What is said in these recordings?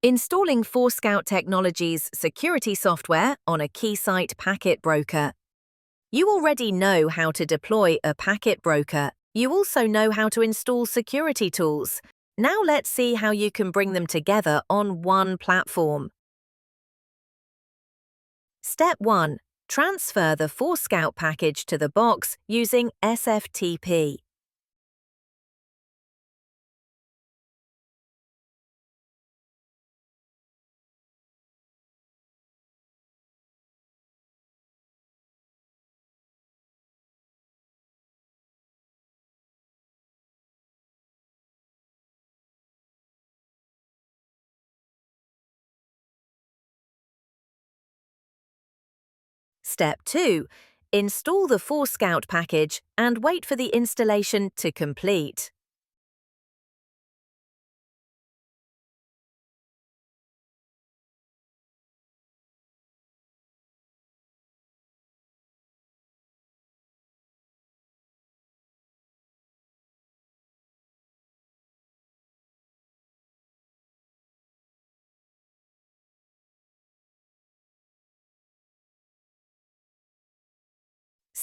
Installing Forescout Technologies security software on a Keysight packet broker. You already know how to deploy a packet broker. You also know how to install security tools. Now let's see how you can bring them together on one platform. Step 1. Transfer the Forescout package to the box using SFTP. Step 2. Install the Forescout package and wait for the installation to complete.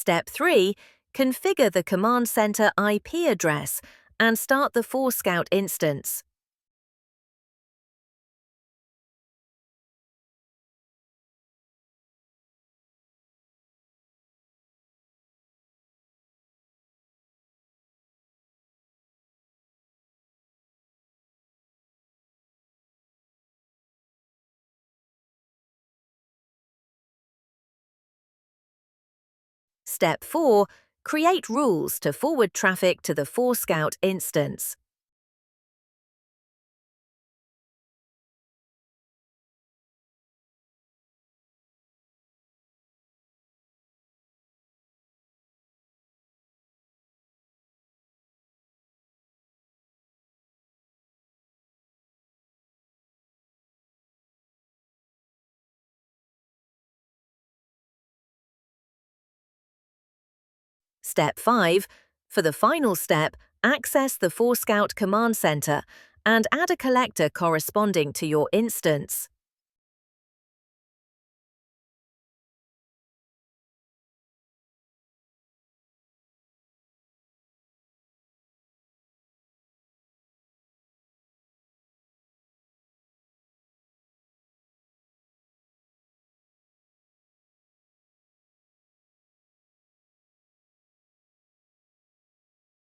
Step 3. Configure the Command Center IP address and start the Forescout instance. Step 4. Create rules to forward traffic to the Forescout instance. Step 5. For the final step, access the Forescout Command Center and add a collector corresponding to your instance.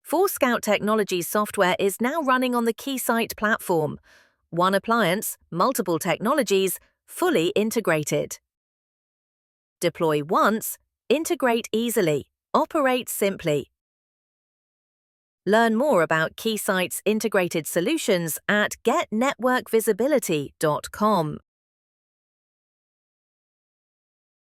Forescout Technologies software is now running on the Keysight platform. One appliance, multiple technologies, fully integrated. Deploy once, integrate easily, operate simply. Learn more about Keysight's integrated solutions at getnetworkvisibility.com.